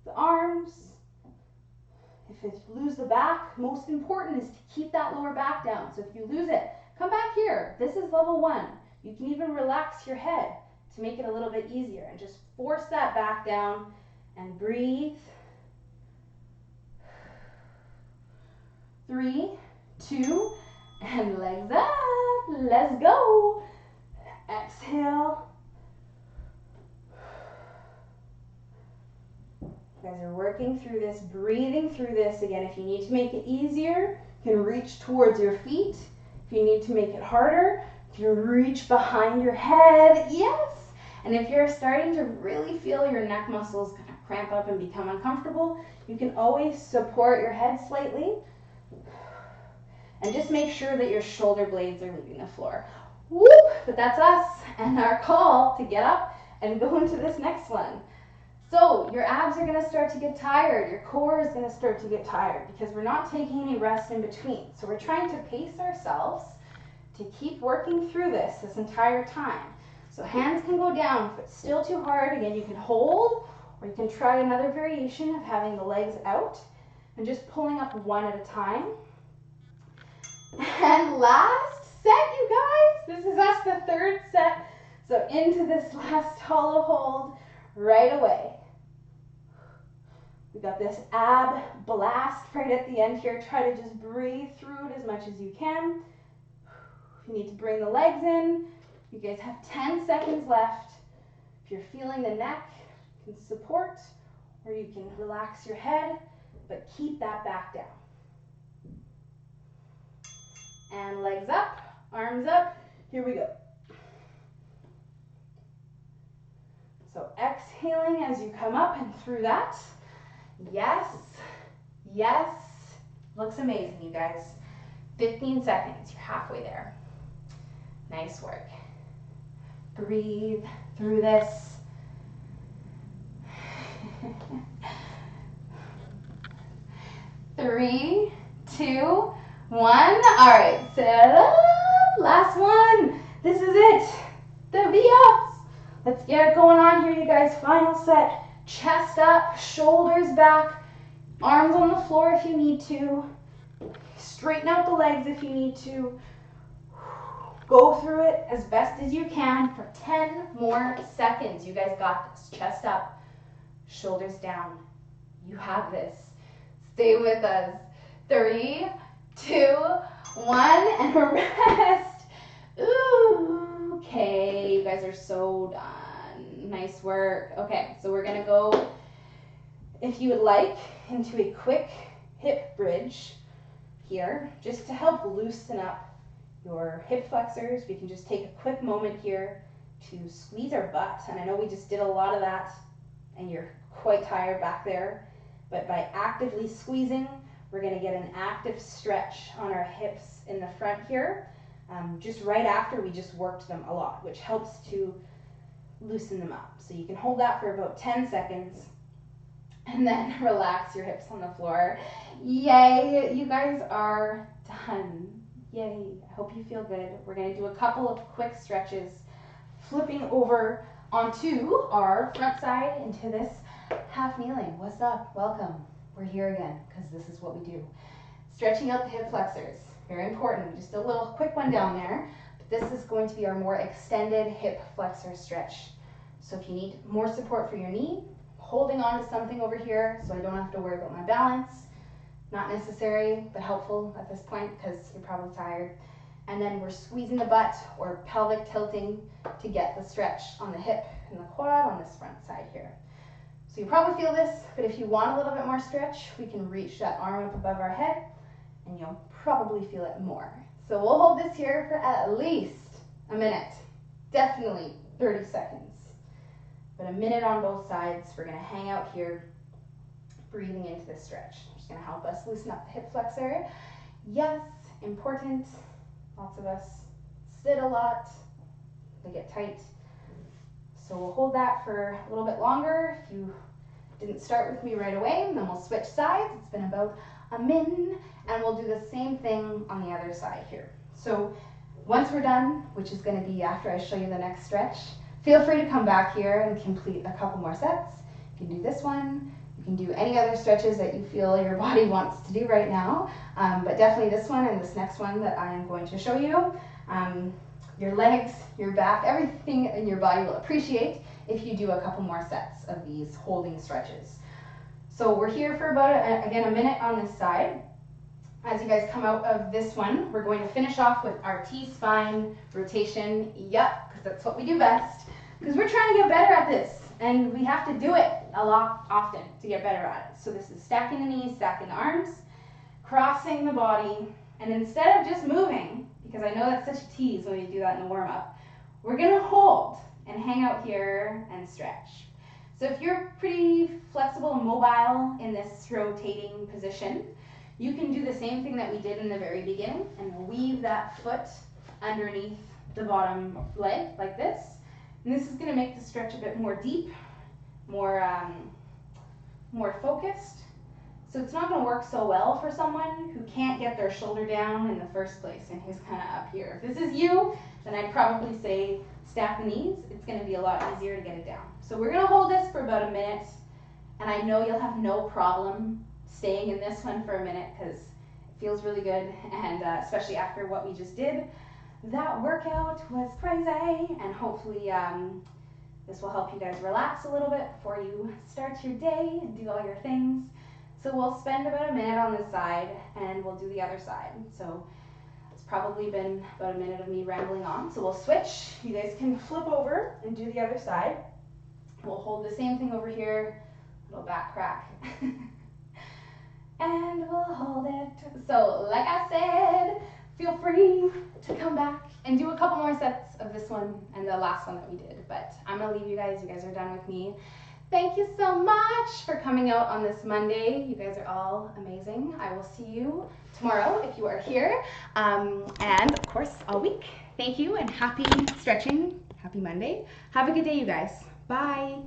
the arms. If you lose the back, most important is to keep that lower back down. So if you lose it, come back here. This is level 1. You can even relax your head to make it a little bit easier. And just force that back down and breathe. 3, 2, and legs up. Let's go. Exhale. You guys are working through this, breathing through this. Again, if you need to make it easier, you can reach towards your feet. If you need to make it harder, you can reach behind your head. Yes. And if you're starting to really feel your neck muscles kind of cramp up and become uncomfortable, you can always support your head slightly. And just make sure that your shoulder blades are leaving the floor. Whoop! But that's us and our call to get up and go into this next one. So your abs are going to start to get tired. Your core is going to start to get tired because we're not taking any rest in between. So we're trying to pace ourselves to keep working through this entire time. So hands can go down if it's still too hard. Again, you can hold, Or you can try another variation of having the legs out and just pulling up one at a time. And last set, you guys. This is us, the third set. So into this last hollow hold right away. We got this ab blast right at the end here. Try to just breathe through it as much as you can. If you need to bring the legs in, you guys have 10 seconds left. If you're feeling the neck, you can support, or you can relax your head, but keep that back down. And legs up, arms up. Here we go. So exhaling as you come up and through that. Yes, yes. Looks amazing, you guys. 15 seconds, you're halfway there. Nice work. Breathe through this. 3, 2, 1. All right, set up. Last one. This is it. The V-ups. Let's get it going on here, you guys. Final set. Chest up, shoulders back, arms on the floor if you need to. Straighten out the legs if you need to. Go through it as best as you can for 10 more seconds. You guys got this. Chest up, shoulders down. You have this. Stay with us. 3, 2, 1, and rest. Ooh, okay, you guys are so done. Nice work. Okay, so we're gonna go, if you would like, into a quick hip bridge here, just to help loosen up your hip flexors. We can just take a quick moment here to squeeze our butt. And I know we just did a lot of that and you're quite tired back there, but by actively squeezing, we're gonna get an active stretch on our hips in the front here, just right after we just worked them a lot, which helps to loosen them up. So you can hold that for about 10 seconds and then relax your hips on the floor. Yay, you guys are done. Yay, I hope you feel good. We're gonna do a couple of quick stretches, flipping over onto our front side into this half kneeling. What's up? Welcome. We're here again because this is what we do. Stretching out the hip flexors, very important. Just a little quick one down there. But this is going to be our more extended hip flexor stretch. So if you need more support for your knee, holding on to something over here so I don't have to worry about my balance. Not necessary, but helpful at this point because you're probably tired. And then we're squeezing the butt or pelvic tilting to get the stretch on the hip and the quad on this front side here. So you probably feel this, but if you want a little bit more stretch, we can reach that arm up above our head and you'll probably feel it more. So we'll hold this here for at least a minute, definitely 30 seconds. But a minute on both sides. We're gonna hang out here, breathing into this stretch. Just gonna help us loosen up the hip flexor. Yes, important. Lots of us sit a lot, they get tight. So we'll hold that for a little bit longer. If you didn't start with me right away, then we'll switch sides. It's been about a min, and we'll do the same thing on the other side here. So once we're done, which is gonna be after I show you the next stretch, feel free to come back here and complete a couple more sets. You can do this one. You can do any other stretches that you feel your body wants to do right now, but definitely this one and this next one that I am going to show you. Your legs, your back, everything in your body will appreciate if you do a couple more sets of these holding stretches. So we're here for about, again, a minute on this side. As you guys come out of this one, we're going to finish off with our T-spine rotation. Yep, because that's what we do best. Because we're trying to get better at this, and we have to do it a lot often to get better at it. So this is stacking the knees, stacking the arms, crossing the body, and instead of just moving, because I know that's such a tease when we do that in the warm-up, we're gonna hold and hang out here and stretch. So if you're pretty flexible and mobile in this rotating position, you can do the same thing that we did in the very beginning and weave that foot underneath the bottom leg like this. And this is gonna make the stretch a bit more deep, more focused. So it's not gonna work so well for someone who can't get their shoulder down in the first place and who's kind of up here. If this is you, then I'd probably say stack the knees. It's gonna be a lot easier to get it down. So we're gonna hold this for about a minute. And I know you'll have no problem staying in this one for a minute because it feels really good, and especially after what we just did. That workout was crazy, and hopefully this will help you guys relax a little bit before you start your day and do all your things. So we'll spend about a minute on this side and we'll do the other side. So it's probably been about a minute of me rambling on. So we'll switch. You guys can flip over and do the other side. We'll hold the same thing over here, little back crack. And we'll hold it. So like I said, feel free to come back and do a couple more sets of this one and the last one that we did. But I'm gonna leave you guys. You guys are done with me. Thank you so much for coming out on this Monday. You guys are all amazing. I will see you tomorrow if you are here. And of course, all week. Thank you and happy stretching. Happy Monday. Have a good day, you guys. Bye.